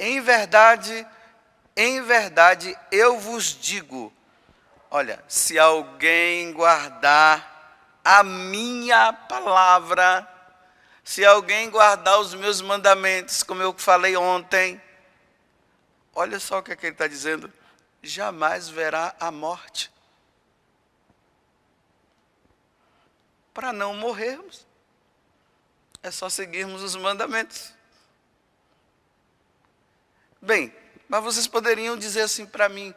em verdade, eu vos digo, olha, se alguém guardar a minha palavra, se alguém guardar os meus mandamentos, como eu falei ontem, olha só o que ele está dizendo, jamais verá a morte. Para não morrermos, é só seguirmos os mandamentos. Bem, mas vocês poderiam dizer assim para mim,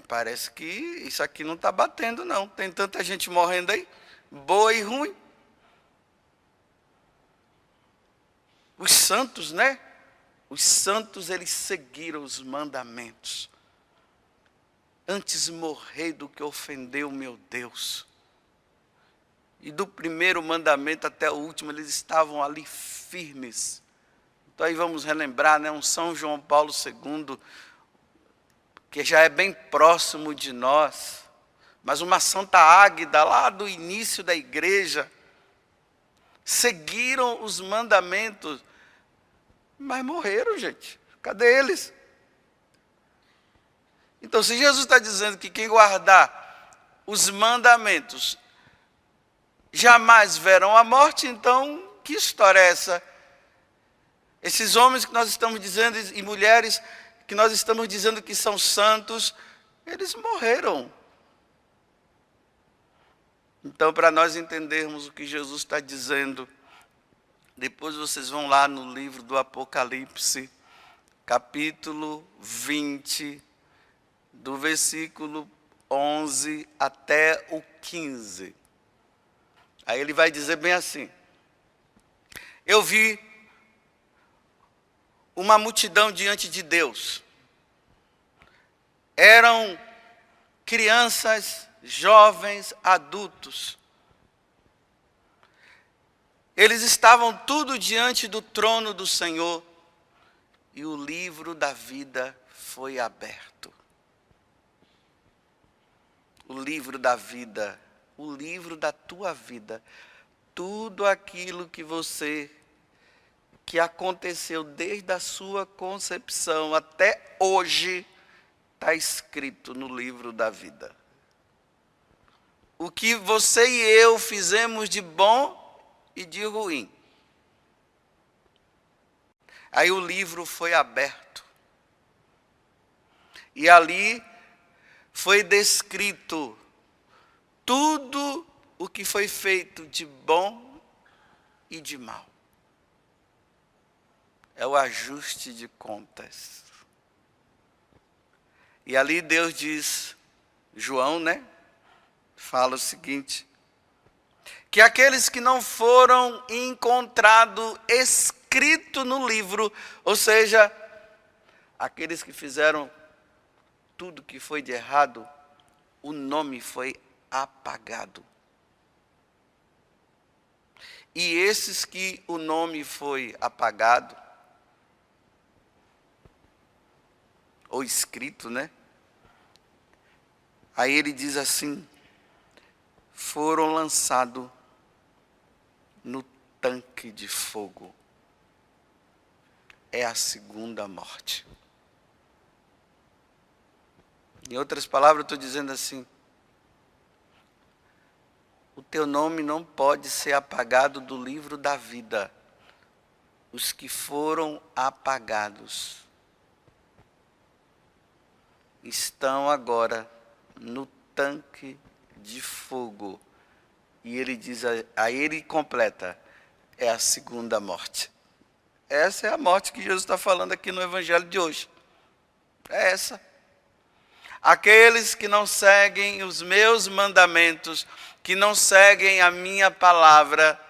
parece que isso aqui não está batendo não, tem tanta gente morrendo aí, boa e ruim. Os santos, né? Os santos, eles seguiram os mandamentos. Antes morrer do que ofender o meu Deus. E do primeiro mandamento até o último, eles estavam ali firmes. Então aí vamos relembrar, né? Um São João Paulo II, que já é bem próximo de nós. Mas uma Santa Águida, lá do início da igreja, seguiram os mandamentos, mas morreram, gente. Cadê eles? Então, se Jesus está dizendo que quem guardar os mandamentos jamais verão a morte, então, que história é essa? Esses homens que nós estamos dizendo, e mulheres que nós estamos dizendo que são santos, eles morreram. Então, para nós entendermos o que Jesus está dizendo, depois vocês vão lá no livro do Apocalipse, capítulo 20, do versículo 11 até o 15. Aí ele vai dizer bem assim: eu vi uma multidão diante de Deus. Eram crianças, jovens, adultos. Eles estavam tudo diante do trono do Senhor e o livro da vida foi aberto. O livro da vida, o livro da tua vida, tudo aquilo que aconteceu desde a sua concepção até hoje, está escrito no livro da vida. O que você e eu fizemos de bom e de ruim. Aí o livro foi aberto. E ali foi descrito tudo o que foi feito de bom e de mal. É o ajuste de contas. E ali Deus diz, João, né? Fala o seguinte: que aqueles que não foram encontrados escritos no livro, ou seja, aqueles que fizeram tudo que foi de errado, o nome foi apagado. E esses que o nome foi apagado, ou escrito, né? Aí ele diz assim, foram lançados no tanque de fogo. É a segunda morte. Em outras palavras, eu estou dizendo assim, o teu nome não pode ser apagado do livro da vida. Os que foram apagados estão agora no tanque de fogo. E ele diz, aí ele completa, é a segunda morte. Essa é a morte que Jesus está falando aqui no Evangelho de hoje. É essa. Aqueles que não seguem os meus mandamentos, que não seguem a minha palavra,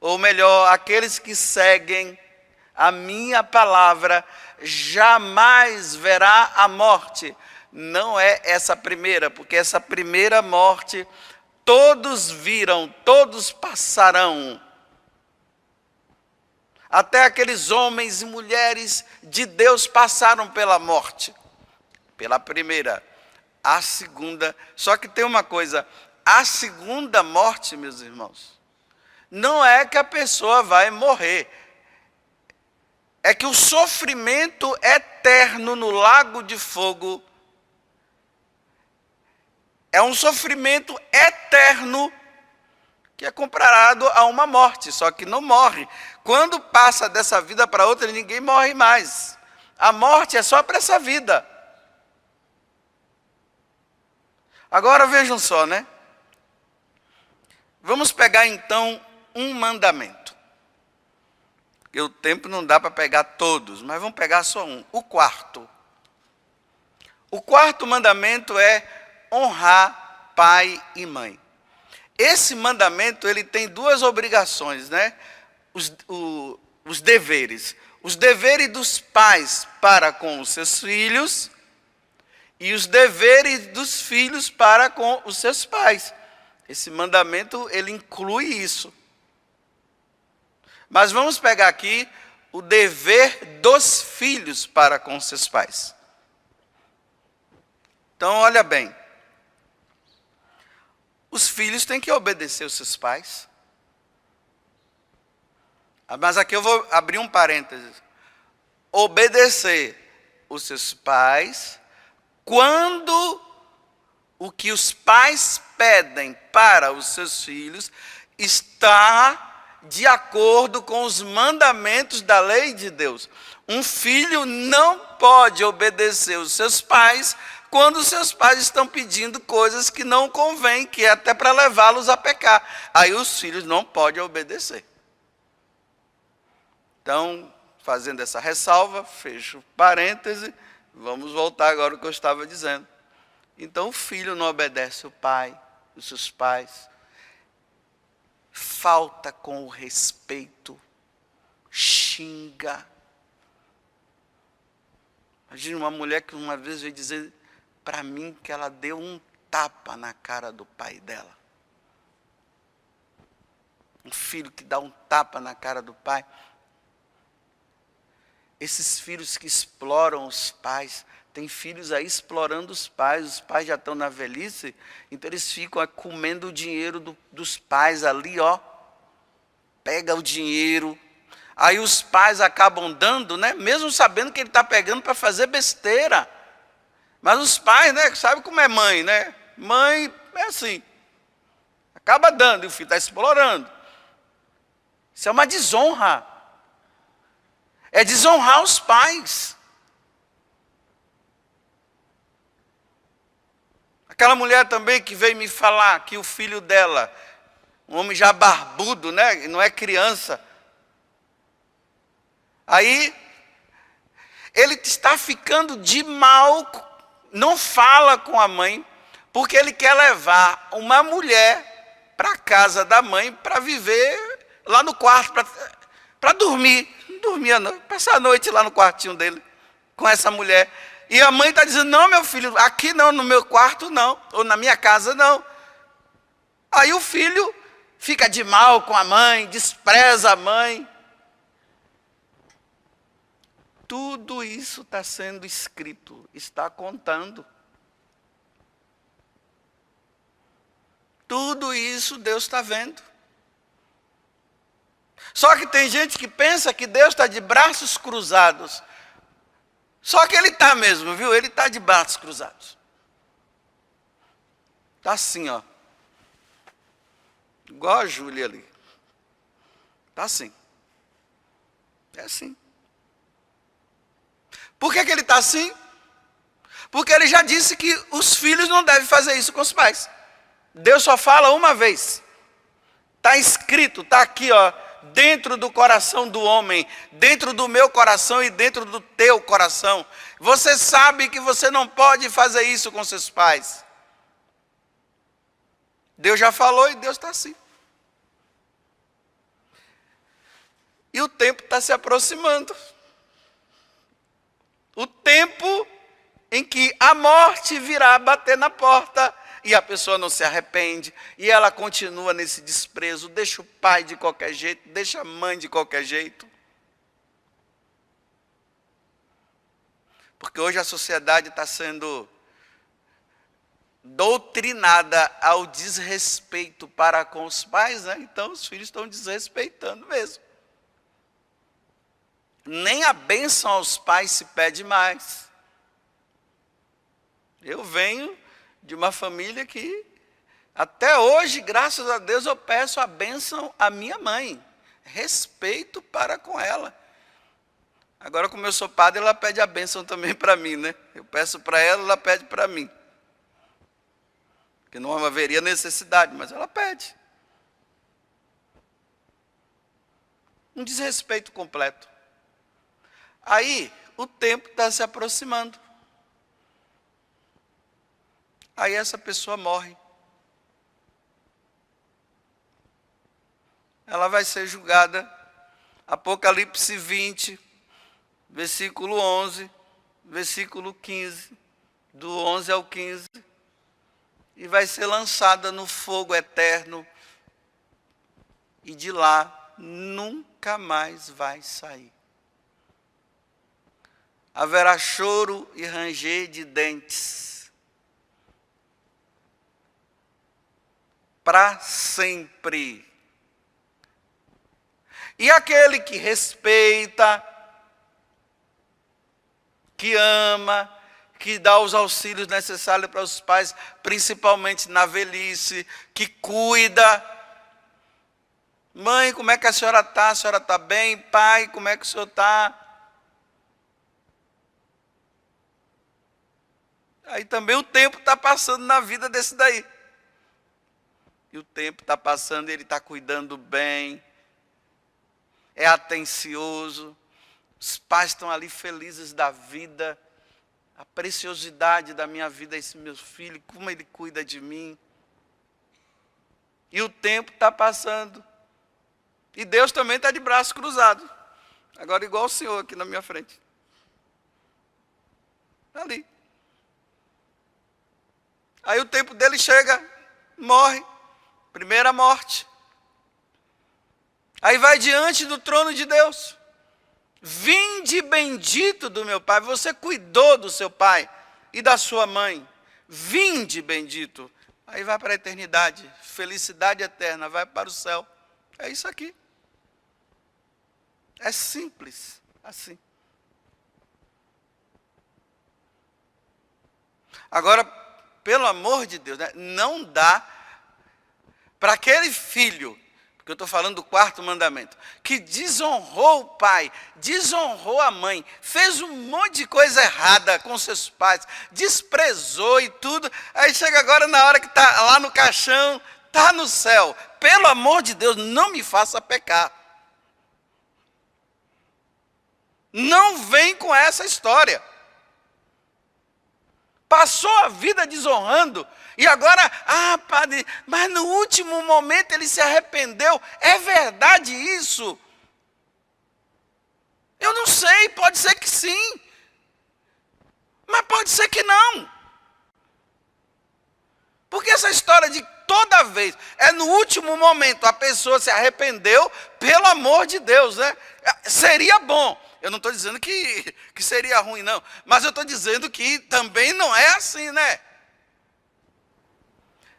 ou melhor, aqueles que seguem a minha palavra, jamais verá a morte. Não é essa primeira, porque essa primeira morte, todos viram, todos passarão. Até aqueles homens e mulheres de Deus passaram pela morte. Pela primeira, a segunda. Só que tem uma coisa, a segunda morte, meus irmãos, não é que a pessoa vai morrer. é que o sofrimento eterno no lago de fogo é um sofrimento eterno que é comparado a uma morte, só que não morre. Quando passa dessa vida para outra, ninguém morre mais. A morte é só para essa vida. Agora vejam só, né? Vamos pegar então um mandamento. Porque o tempo não dá para pegar todos, mas vamos pegar só um, o quarto. O quarto mandamento é honrar pai e mãe. Esse mandamento, ele tem duas obrigações, né? Os deveres. Os deveres dos pais para com os seus filhos e os deveres dos filhos para com os seus pais. Esse mandamento, ele inclui isso. Mas vamos pegar aqui o dever dos filhos para com os seus pais. Então, olha bem. Os filhos têm que obedecer os seus pais. Mas aqui eu vou abrir um parênteses. Obedecer os seus pais quando o que os pais pedem para os seus filhos está de acordo com os mandamentos da lei de Deus. Um filho não pode obedecer os seus pais quando os seus pais estão pedindo coisas que não convém, que é até para levá-los a pecar. Aí os filhos não podem obedecer. Então, fazendo essa ressalva, fecho parêntese, vamos voltar agora ao que eu estava dizendo. Então, o filho não obedece o pai, os seus pais, falta com o respeito, xinga. Imagina uma mulher que uma vez veio dizer para mim que ela deu um tapa na cara do pai dela. Um filho que dá um tapa na cara do pai. Esses filhos que exploram os pais, tem filhos aí explorando os pais já estão na velhice, então eles ficam comendo o dinheiro dos pais ali, ó. Pega o dinheiro, aí os pais acabam dando, né? Mesmo sabendo que ele está pegando para fazer besteira. Mas os pais, né? Sabe como é mãe, né? Mãe é assim. Acaba dando e o filho está explorando. Isso é uma desonra. É desonrar os pais. Aquela mulher também que veio me falar que o filho dela, um homem já barbudo, né? Não é criança. Aí, ele está ficando de mal, não fala com a mãe, porque ele quer levar uma mulher para a casa da mãe para viver lá no quarto, para dormir. Dormir a noite, passar a noite lá no quartinho dele com essa mulher. E a mãe está dizendo, não, meu filho, aqui não, no meu quarto não, ou na minha casa não. Aí o filho fica de mal com a mãe, despreza a mãe. Tudo isso está sendo escrito, está contando. Tudo isso Deus está vendo. Só que tem gente que pensa que Deus está de braços cruzados. Só que Ele está mesmo, viu? Ele está de braços cruzados. Está assim, ó. Igual a Júlia ali. Está assim. É assim. Por que Ele está assim? Porque Ele já disse que os filhos não devem fazer isso com os pais. Deus só fala uma vez. Está escrito, está aqui, ó. Dentro do coração do homem, dentro do meu coração e dentro do teu coração. Você sabe que você não pode fazer isso com seus pais. Deus já falou e Deus está assim. E o tempo está se aproximando. O tempo em que a morte virá bater na porta e a pessoa não se arrepende, e ela continua nesse desprezo, deixa o pai de qualquer jeito, deixa a mãe de qualquer jeito. Porque hoje a sociedade está sendo doutrinada ao desrespeito para com os pais, né? Então os filhos estão desrespeitando mesmo. nem a bênção aos pais se pede mais. Eu venho de uma família que, até hoje, graças a Deus, eu peço a bênção à minha mãe. Respeito para com ela. Agora, como eu sou padre, ela pede a bênção também para mim, né? Eu peço para ela, ela pede para mim. Porque não haveria necessidade, mas ela pede. Um desrespeito completo. Aí, o tempo está se aproximando. Aí essa pessoa morre. Ela vai ser julgada. Apocalipse 20, versículo 11, versículo 15. Do 11 ao 15. E vai ser lançada no fogo eterno. E de lá nunca mais vai sair. Haverá choro e ranger de dentes. Para sempre. E aquele que respeita, que ama, que dá os auxílios necessários para os pais, principalmente na velhice, que cuida. Mãe, como é que a senhora está? A senhora está bem? Pai, como é que o senhor está? Aí também o tempo está passando na vida desse daí. E o tempo está passando e ele está cuidando bem. É atencioso. Os pais estão ali felizes da vida. A preciosidade da minha vida é esse meu filho, como ele cuida de mim. E o tempo está passando. E Deus também está de braço cruzado. Agora igual o Senhor aqui na minha frente. Está ali. Aí o tempo dele chega, morre. Primeira morte. Aí vai diante do trono de Deus. Vinde bendito do meu Pai. Você cuidou do seu pai e da sua mãe. Vinde bendito. Aí vai para a eternidade. Felicidade eterna. Vai para o céu. É isso aqui. É simples. Assim. Agora, pelo amor de Deus, né? Não dá para aquele filho, porque eu estou falando do quarto mandamento, que desonrou o pai, desonrou a mãe, fez um monte de coisa errada com seus pais, desprezou e tudo, aí chega agora na hora que está lá no caixão, está no céu. Pelo amor de Deus, não me faça pecar. Não vem com essa história. Passou a vida desonrando, e agora, padre, mas no último momento ele se arrependeu. É verdade isso? Eu não sei, pode ser que sim, mas pode ser que não. Porque essa história de toda vez, é no último momento, a pessoa se arrependeu, pelo amor de Deus, né? Seria bom. Eu não estou dizendo que seria ruim, não. Mas eu estou dizendo que também não é assim, né?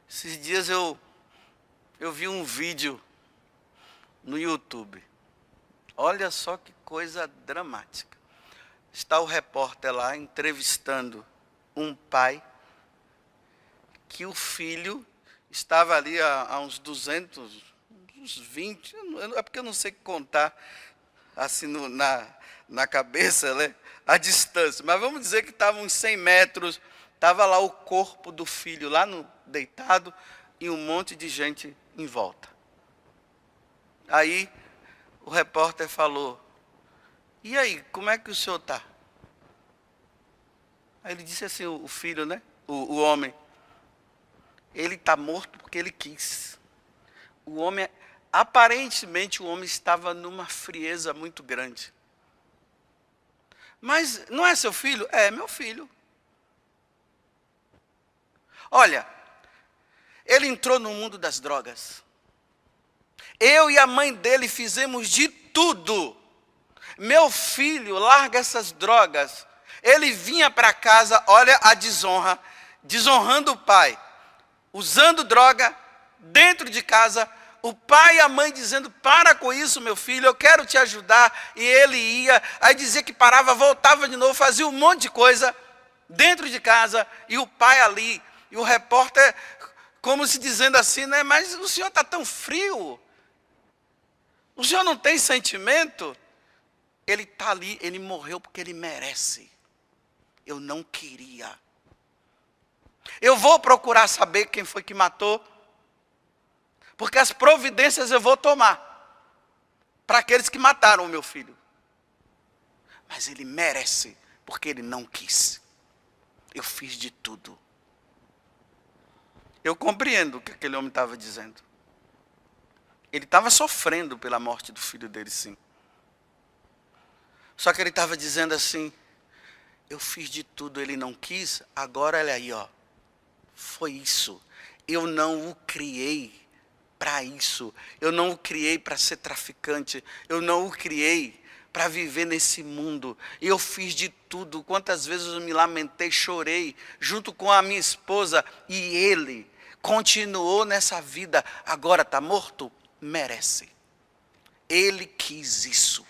Esses dias eu vi um vídeo no YouTube. Olha só que coisa dramática. Está o repórter lá entrevistando um pai que o filho estava ali a uns 200, uns 20, é porque eu não sei contar assim na cabeça, né, a distância, mas vamos dizer que estava uns 100 metros, estava lá o corpo do filho, lá deitado, e um monte de gente em volta. Aí o repórter falou, e aí, como é que o senhor está? Aí ele disse assim, o filho, né, o homem, ele está morto porque ele quis. O homem, aparentemente o homem estava numa frieza muito grande. Mas não é seu filho? É meu filho. Olha, ele entrou no mundo das drogas. Eu e a mãe dele fizemos de tudo. Meu filho larga essas drogas. Ele vinha para casa, olha a desonra, desonrando o pai, usando droga dentro de casa, o pai e a mãe dizendo, para com isso, meu filho, eu quero te ajudar. E ele ia, aí dizia que parava, voltava de novo, fazia um monte de coisa dentro de casa, e o pai ali, e o repórter, como se dizendo assim, né? Mas o senhor está tão frio, o senhor não tem sentimento? Ele está ali, ele morreu porque ele merece. Eu não queria. Eu vou procurar saber quem foi que matou, porque as providências eu vou tomar para aqueles que mataram o meu filho. Mas ele merece, porque ele não quis. Eu fiz de tudo. Eu compreendo o que aquele homem estava dizendo. Ele estava sofrendo pela morte do filho dele, sim. Só que ele estava dizendo assim, eu fiz de tudo, ele não quis, agora olha aí, ó. Foi isso. Eu não o criei para isso. Eu não o criei para ser traficante. Eu não o criei para viver nesse mundo. Eu fiz de tudo. Quantas vezes eu me lamentei, chorei, junto com a minha esposa, e ele continuou nessa vida. Agora está morto? Merece. Ele quis isso.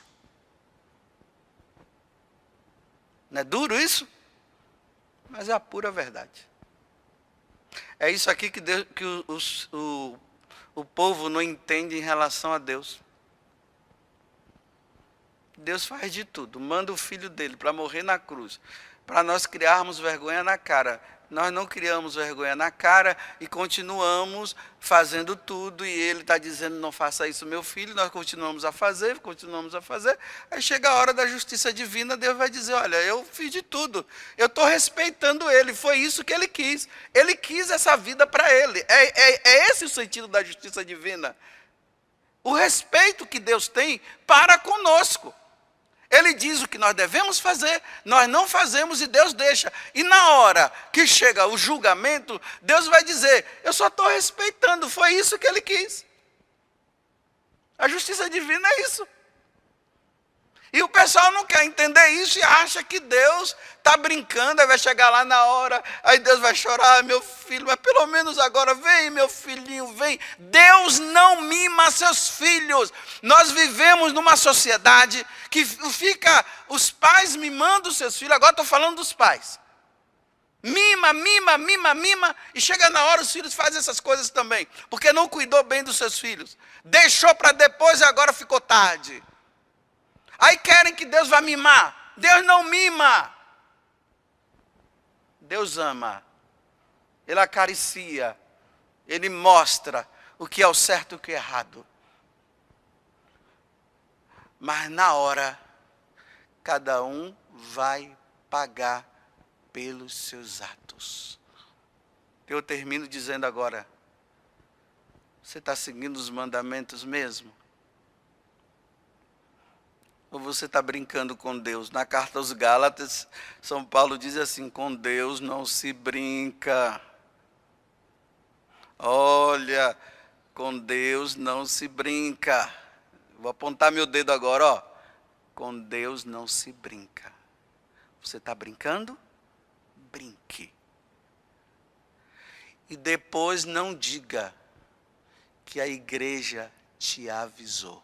Não é duro isso? Mas é a pura verdade. É isso aqui que, Deus, que o povo não entende em relação a Deus. Deus faz de tudo, manda o filho dele para morrer na cruz, para nós criarmos vergonha na cara. Nós não criamos vergonha na cara e continuamos fazendo tudo, e ele está dizendo, não faça isso, meu filho, nós continuamos a fazer, aí chega a hora da justiça divina, Deus vai dizer, olha, eu fiz de tudo, eu estou respeitando ele, foi isso que ele quis essa vida para ele, é esse o sentido da justiça divina, o respeito que Deus tem para conosco. Ele diz o que nós devemos fazer, nós não fazemos e Deus deixa. E na hora que chega o julgamento, Deus vai dizer, eu só estou respeitando, foi isso que ele quis. A justiça divina é isso. E o pessoal não quer entender isso e acha que Deus está brincando, aí vai chegar lá na hora, aí Deus vai chorar, meu filho, mas pelo menos agora, vem meu filhinho, vem. Deus não mima seus filhos. Nós vivemos numa sociedade que fica os pais mimando os seus filhos, agora estou falando dos pais. Mima, e chega na hora os filhos fazem essas coisas também, porque não cuidou bem dos seus filhos. Deixou para depois e agora ficou tarde. Aí querem que Deus vá mimar. Deus não mima. Deus ama. Ele acaricia. Ele mostra o que é o certo e o que é errado. Mas na hora, cada um vai pagar pelos seus atos. Eu termino dizendo agora, você está seguindo os mandamentos mesmo? Ou você está brincando com Deus? Na carta aos Gálatas, São Paulo diz assim, com Deus não se brinca. Olha, com Deus não se brinca. Vou apontar meu dedo agora, ó. Com Deus não se brinca. Você está brincando? Brinque. E depois não diga que a igreja te avisou.